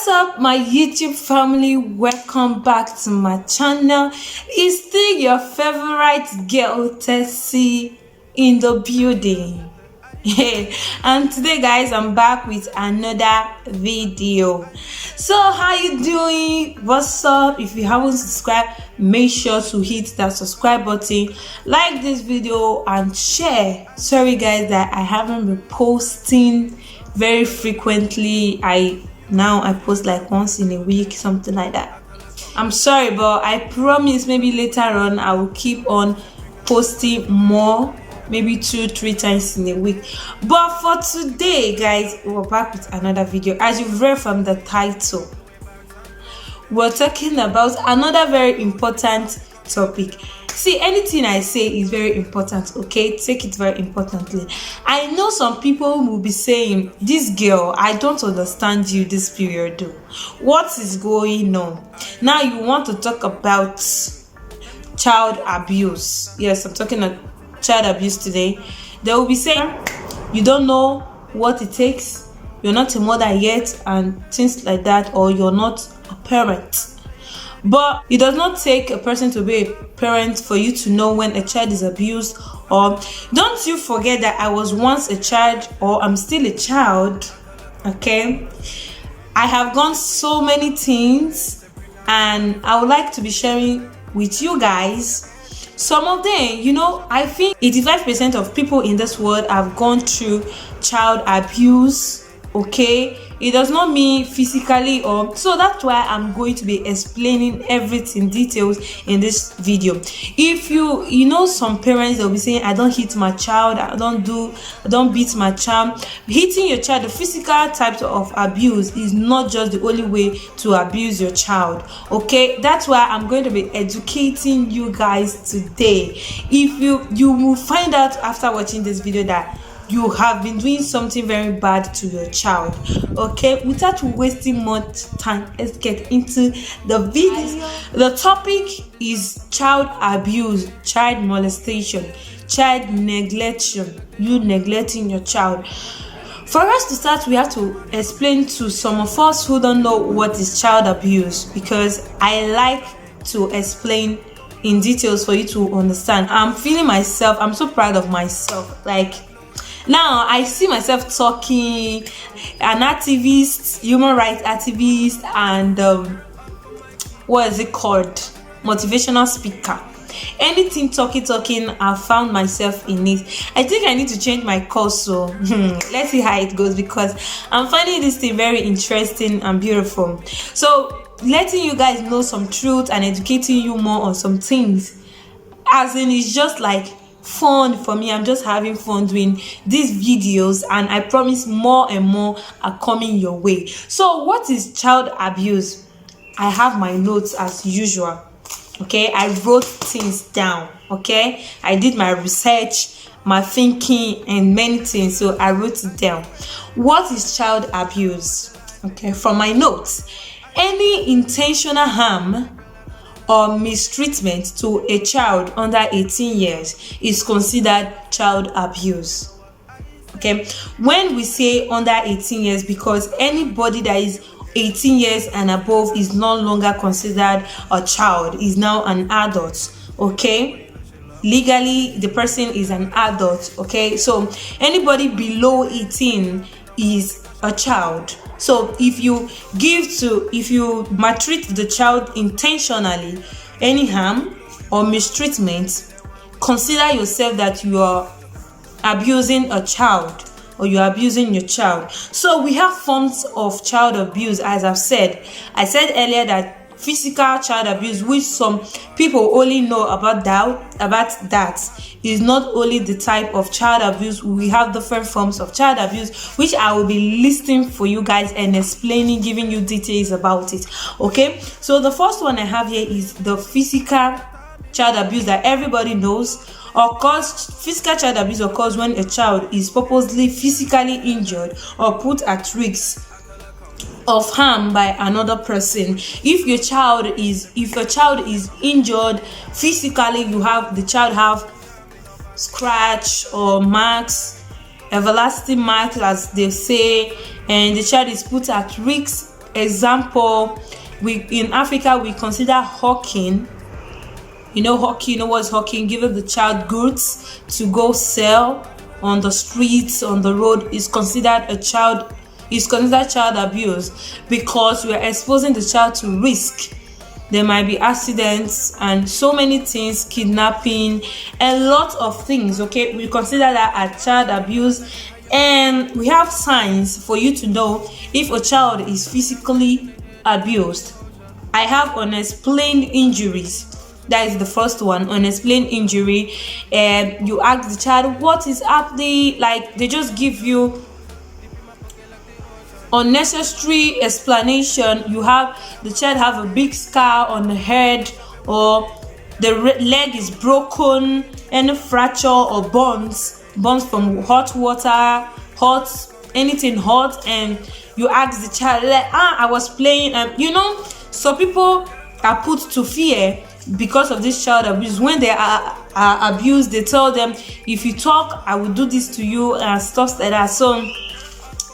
What's up, my YouTube family? Welcome back to my channel. It's still your favorite girl, Tessy, in the building. And today, guys, I'm back with another video. So how you doing? What's up? If you haven't subscribed, make sure to hit that subscribe button, like this video, and share. Sorry guys that I haven't been posting very frequently. I post like once in a week, something like that. I'm sorry, but I promise maybe later on I will keep on posting more, maybe 2-3 times in a week. But for today, guys, we're back with another video. As you've read from the title, we're talking about another very important topic. See, anything I say is very important, okay? Take it very importantly. I know some people will be saying, this girl, I don't understand you this period though. What is going on? Now you want to talk about child abuse. Yes, I'm talking about child abuse today. They will be saying, you don't know what it takes, you're not a mother yet, and things like that, or you're not a parent. But it does not take a person to be a parent for you to know when a child is abused. Or don't you forget that I was once a child, or I'm still a child, okay? I have gone so many things, and I would like to be sharing with you guys some of them. You know, I think 85% of people in this world have gone through child abuse, okay? It does not mean physically, or so that's why I'm going to be explaining everything details in this video. If you know, some parents, they'll be saying, I don't hit my child, I don't beat my child. Hitting your child, the physical types of abuse, is not just the only way to abuse your child, okay? That's why I'm going to be educating you guys today. If you will find out after watching this video that you have been doing something very bad to your child, okay? Without wasting much time, let's get into the video. The topic is child abuse, child molestation, child neglection, you neglecting your child. For us to start, we have to explain to some of us who don't know what is child abuse, because I like to explain in details for you to understand. I'm feeling myself, I'm so proud of myself. Like, now I see myself talking, an activist, human rights activist, and what is it called, motivational speaker. Anything talking, I found myself in it. I think I need to change my course, so let's see how it goes, because I'm finding this thing very interesting and beautiful. So letting you guys know some truth and educating you more on some things, as in, it's just like fun for me. I'm just having fun doing these videos, and I promise more and more are coming your way. So what is child abuse? I have my notes as usual, okay? I wrote things down, okay? I did my research, my thinking, and many things, so I wrote it down. What is child abuse? Okay, from my notes: any intentional harm or mistreatment to a child under 18 years is considered child abuse. Okay, when we say under 18 years, because anybody that is 18 years and above is no longer considered a child, is now an adult, okay? Legally, the person is an adult, okay? So anybody below 18 is a child. So if you maltreat the child intentionally, any harm or mistreatment, consider yourself that you are abusing a child, or you are abusing your child. So we have forms of child abuse, as I've said. I said earlier that physical child abuse, which some people only know about that is not only the type of child abuse. We have different forms of child abuse, which I will be listing for you guys and explaining, giving you details about it, okay? So the first one I have here is the physical child abuse that everybody knows. Physical child abuse occurs when a child is purposely physically injured or put at risk of harm by another person. If your child is injured physically, the child have scratch or marks, everlasting marks as they say, and the child is put at risk example, we in Africa we consider hawking. You know hawking, you know what's hawking? Giving the child goods to go sell on the streets, on the road, is considered child abuse, because we are exposing the child to risk. There might be accidents and so many things, kidnapping, a lot of things. Okay, we consider that as child abuse, and we have signs for you to know if a child is physically abused. I have unexplained injuries. That is the first one, unexplained injury. And you ask the child what is happening, like they just give you unnecessary explanation. You have the child have a big scar on the head, or the leg is broken, any fracture or burns from hot water, anything hot, and you ask the child like, I was playing, so people are put to fear because of this child abuse. When they are abused, they tell them, if you talk, I will do this to you, and stuff like that. So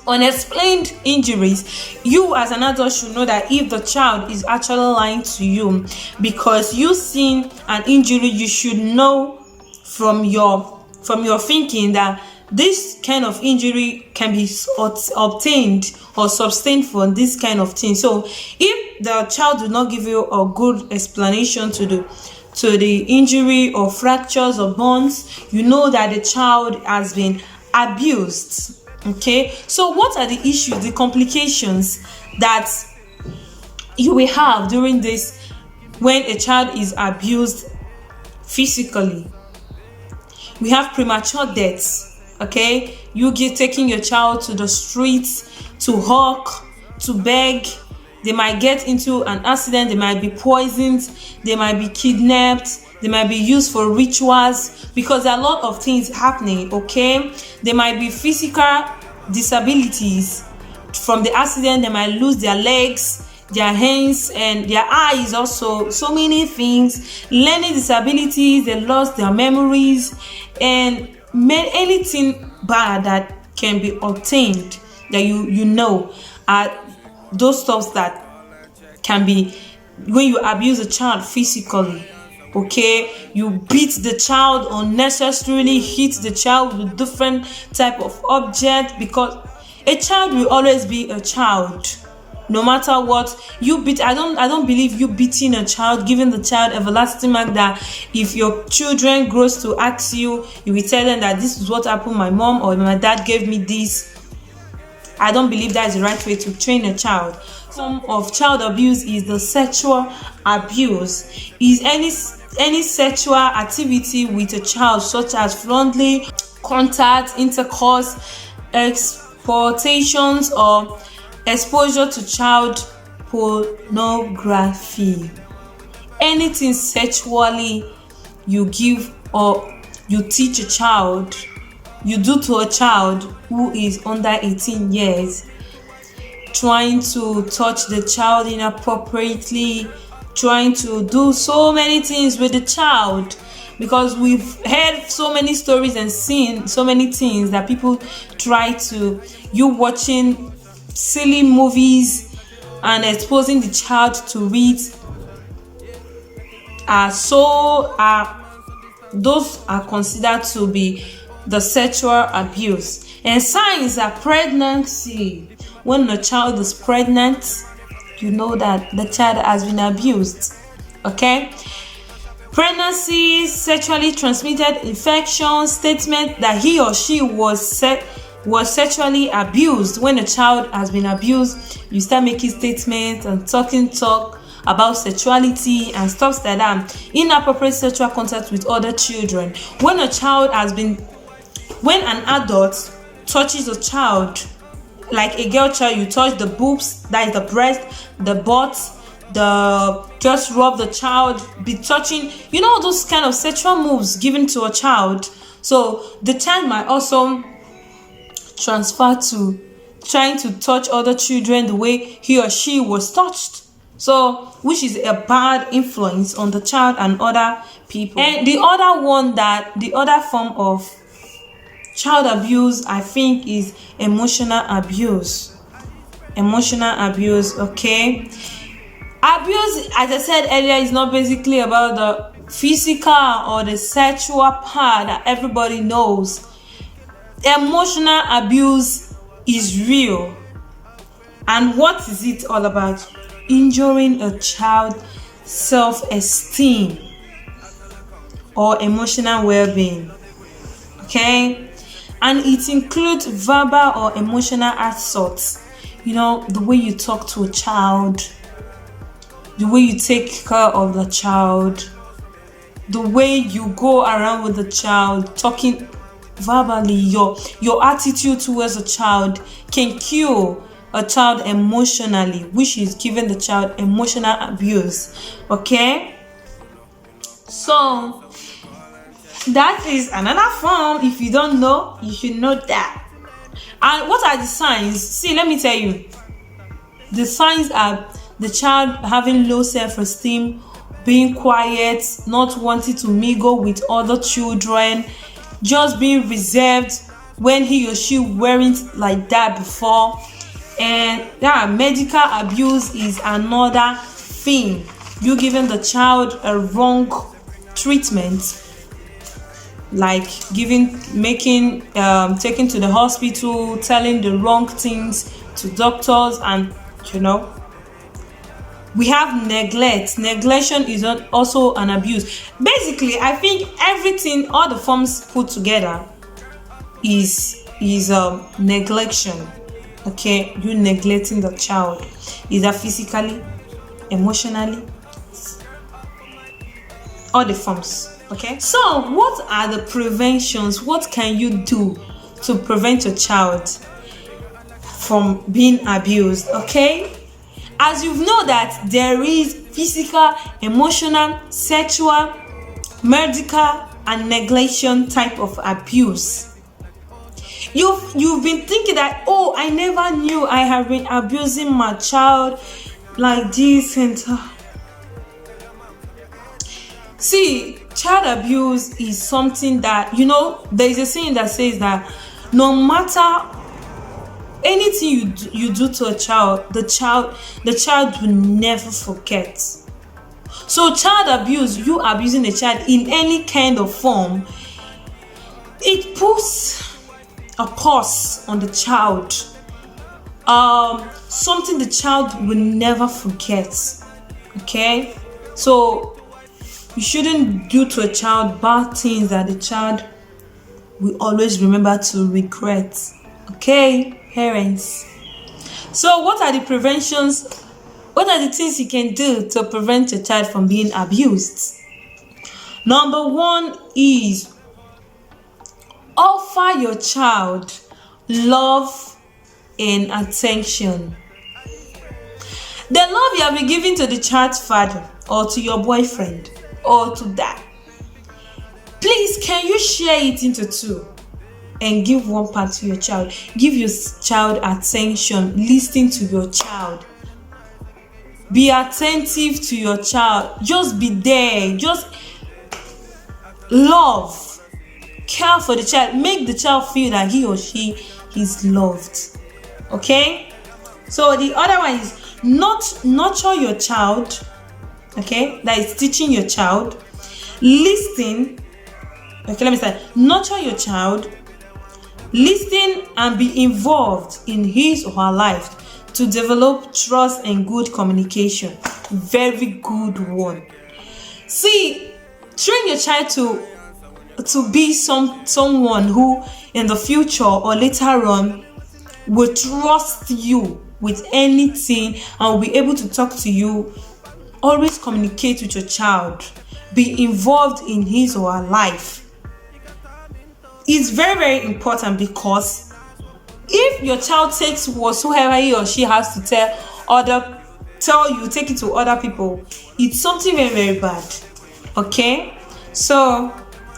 unexplained injuries, you as an adult should know that if the child is actually lying to you because you seen an injury, you should know from your thinking that this kind of injury can be obtained or sustained from this kind of thing. So if the child do not give you a good explanation to the injury or fractures or burns, you know that the child has been abused. Okay, so what are the issues, the complications that you will have during this when a child is abused physically? We have premature deaths. Okay, you taking your child to the streets to hawk, to beg. They might get into an accident, they might be poisoned, they might be kidnapped, they might be used for rituals, because there are a lot of things happening. Okay, there might be physical disabilities from the accident. They might lose their legs, their hands, and their eyes also. So many things, learning disabilities, they lost their memories, and anything bad that can be obtained that you know are those stuff that can be when you abuse a child physically. Okay, you beat the child unnecessarily, hit the child with different type of object, because a child will always be a child no matter what. You beat, I don't believe you beating a child, giving the child everlasting mark that if your children grows to ask you, you will tell them that this is what happened, my mom or my dad gave me this. I don't believe that is the right way to train a child. Some of child abuse is the sexual abuse, is any sexual activity with a child, such as friendly contact, intercourse, exploitations, or exposure to child pornography. Anything sexually you give or you teach a child, you do to a child who is under 18 years, trying to touch the child inappropriately, trying to do so many things with the child, because we've heard so many stories and seen so many things that people try to, you watching silly movies and exposing the child to it, those are considered to be the sexual abuse. And signs are pregnancy. When a child is pregnant, you know that the child has been abused. Okay, pregnancy, sexually transmitted infection, statement that he or she was sexually abused. When a child has been abused, you start making statements and talk about sexuality and stuff like that. Inappropriate sexual contact with other children. When an adult touches a child, like a girl child, you touch the boobs, that is the breast, the butt, just rub the child, be touching, those kind of sexual moves given to a child. So the child might also transfer to trying to touch other children the way he or she was touched, so which is a bad influence on the child and other people. And the other form of child abuse, I think, is emotional abuse. emotional abuse. Okay, abuse, as I said earlier, is not basically about the physical or the sexual part that everybody knows. Emotional abuse is real. And what is it all about? Injuring a child's self-esteem or emotional well-being. Okay? And it includes verbal or emotional assaults. You know, the way you talk to a child, the way you take care of the child, the way you go around with the child, talking verbally, your attitude towards a child can kill a child emotionally, which is giving the child emotional abuse. Okay, so that is another form. If you don't know, you should know that. And what are the signs? See, let me tell you, the signs are the child having low self-esteem, being quiet, not wanting to mingle with other children, just being reserved when he or she weren't like that before. And medical abuse is another thing. You giving the child a wrong treatment, like taking to the hospital, telling the wrong things to doctors, and we have neglect. Neglection is also an abuse. Basically, I think everything, all the forms put together, is neglection. Okay, you neglecting the child, either physically, emotionally, all the forms. Okay, so what are the preventions? What can you do to prevent your child from being abused? Okay, as you know that there is physical, emotional, sexual, medical, and neglection type of abuse. You've been thinking that, oh, I never knew I have been abusing my child like this. And see, child abuse is something that, there is a saying that says that no matter anything you do to a child, the child will never forget. So child abuse, you abusing a child in any kind of form, it puts a curse on the child, something the child will never forget. Okay, so you shouldn't do to a child bad things that the child will always remember to regret. Okay, parents, so what are the preventions? What are the things you can do to prevent your child from being abused? Number one is offer your child love and attention. The love you have been giving to the child's father, or to your boyfriend, or to that, please, can you share it into two and give one part to your child? Give your child attention. Listen to your child. Be attentive to your child. Just be there. Just love. Care for the child. Make the child feel that he or she is loved. Okay? So the other one is nurture your child. Okay? That is teaching your child. Listen. Okay, let me start. Nurture your child. Listen and be involved in his or her life to develop trust and good communication. Very good one. See, train your child to be someone who in the future or later on will trust you with anything and will be able to talk to you. Always communicate with your child. Be involved in his or her life. It's very, very important, because if your child takes whatsoever he or she has to tell you, take it to other people, it's something very, very bad. Okay? So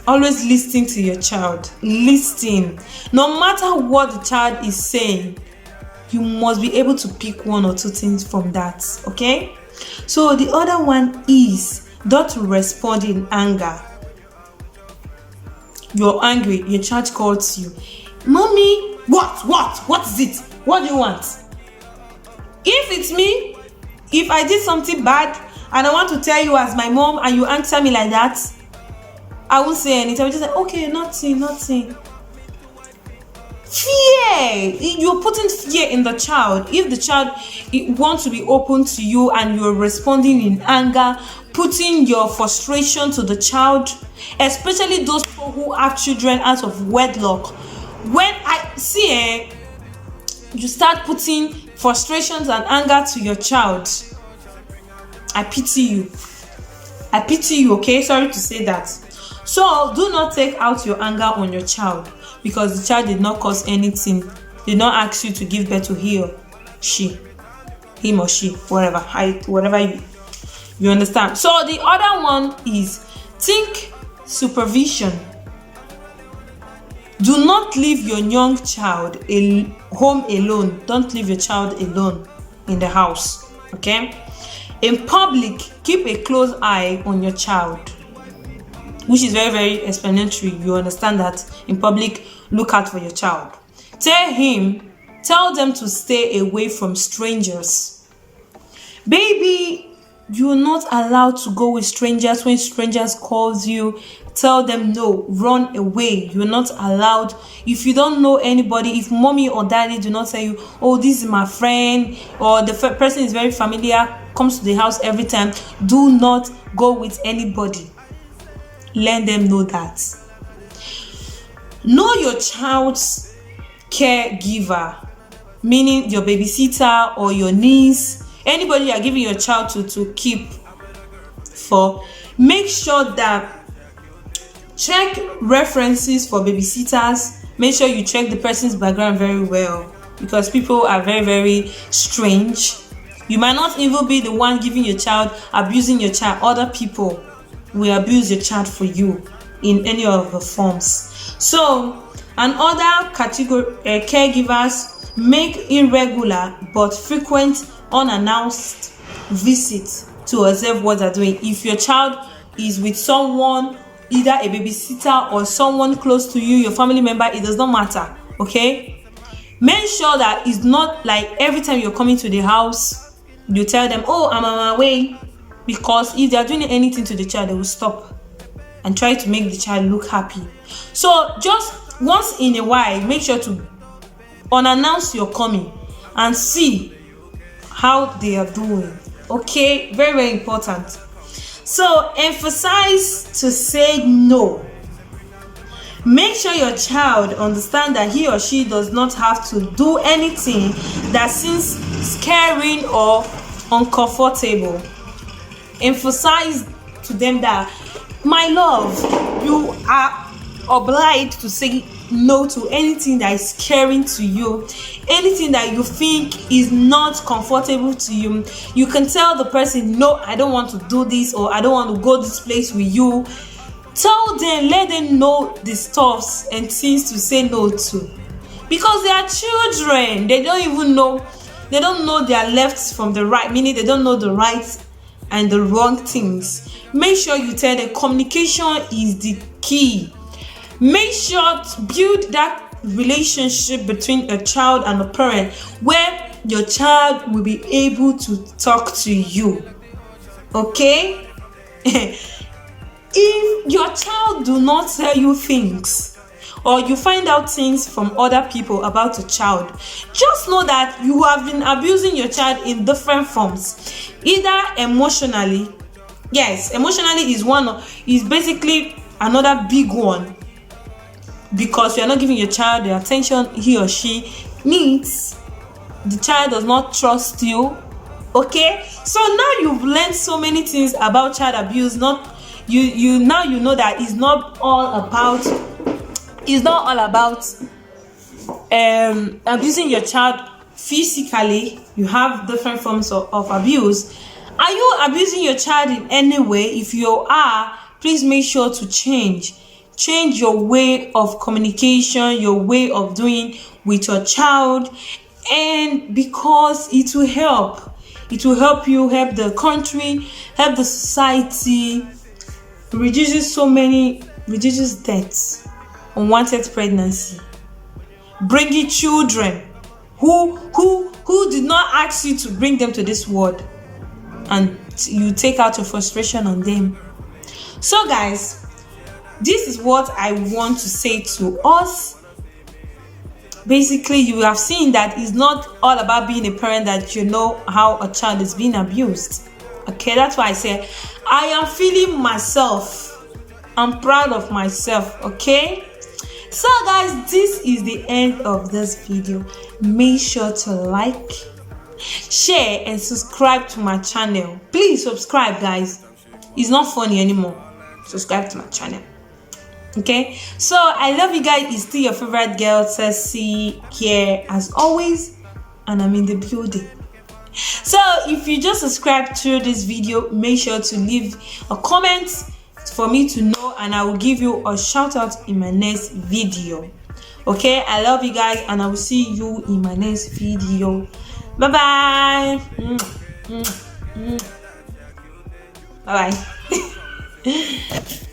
always listen to your child. Listen. No matter what the child is saying, you must be able to pick one or two things from that. Okay? So the other one is not to respond in anger. You're angry, your child calls you, "Mommy, what is it? What do you want?" If it's me, if I did something bad and I want to tell you as my mom and you answer me like that, I won't say anything. I will just say, okay, nothing. Fear. You're putting fear in the child. If the child wants to be open to you and you're responding in anger, putting your frustration to the child, especially those people who have children out of wedlock. When I see you start putting frustrations and anger to your child, I pity you, okay? Sorry to say that. So do not take out your anger on your child, because the child did not cause anything, did not ask you to give birth to him or she, whatever you understand. So the other one is think supervision. Do not leave your young child home alone. Don't leave your child alone in the house, okay? In public, keep a close eye on your child, which is very, very explanatory. You understand that in public, look out for your child. Tell them to stay away from strangers. Baby, you're not allowed to go with strangers. When strangers calls you, tell them no, run away. You're not allowed. If you don't know anybody, if mommy or daddy do not tell you, oh, this is my friend, or the person is very familiar, comes to the house every time, do not go with anybody. Let them know that. Know your child's caregiver, meaning your babysitter or your niece, anybody you are giving your child to keep for. Make sure that check references for babysitters. Make sure you check the person's background very well, because people are very, very strange. You might not even be the one giving your child, abusing your child. Other people will abuse your child for you in any of the forms. So, and other category caregivers make irregular but frequent unannounced visits to observe what they're doing. If your child is with someone, either a babysitter or someone close to you, your family member, it does not matter, okay? Make sure that it's not like every time you're coming to the house, you tell them, oh, I'm on my way. Because if they are doing anything to the child, they will stop and try to make the child look happy. So just once in a while, make sure to unannounce your coming and see how they are doing. Okay, very, very important. So emphasize to say no. Make sure your child understands that he or she does not have to do anything that seems scary or uncomfortable. Emphasize to them that, my love, you are obliged to say no to anything that is scaring to you, anything that you think is not comfortable to you. You can tell the person, no, I don't want to do this, or I don't want to go this place with you. Tell them, let them know the stuffs and things to say no to, because they are children. They don't even know, they don't know their left from the right, meaning they don't know the right and the wrong things. Make sure you tell them communication is the key. Make sure to build that relationship between a child and a parent, where your child will be able to talk to you, okay? If your child do not tell you things, or you find out things from other people about a child, just know that you have been abusing your child in different forms. Either emotionally, yes, emotionally is basically another big one, because you are not giving your child the attention he or she needs. The child does not trust you, okay? So now you've learned so many things about child abuse. Now you know that it's not all about abusing your child physically. You have different forms of abuse. Are you abusing your child in any way? If you are, please make sure to change your way of communication, your way of doing with your child, and because it will help you, help the country, help the society, reduces deaths, unwanted pregnancy, bringing children who who did not ask you to bring them to this world, and you take out your frustration on them. So guys, this is what I want to say to us. Basically, you have seen that it's not all about being a parent that you know how a child is being abused. Okay, that's why I say I am feeling myself. I'm proud of myself. Okay, so guys, this is the end of this video. Make sure to like, share, and subscribe to my channel. Please subscribe, guys. It's not funny anymore. Subscribe to my channel. Okay, so I love you guys. It's still your favorite girl, Tessy, here as always, and I'm in the building. So if you just subscribe to this video, make sure to leave a comment for me to know, and I will give you a shout out in my next video. Okay, I love you guys, and I will see you in my next video. Bye bye. Bye bye.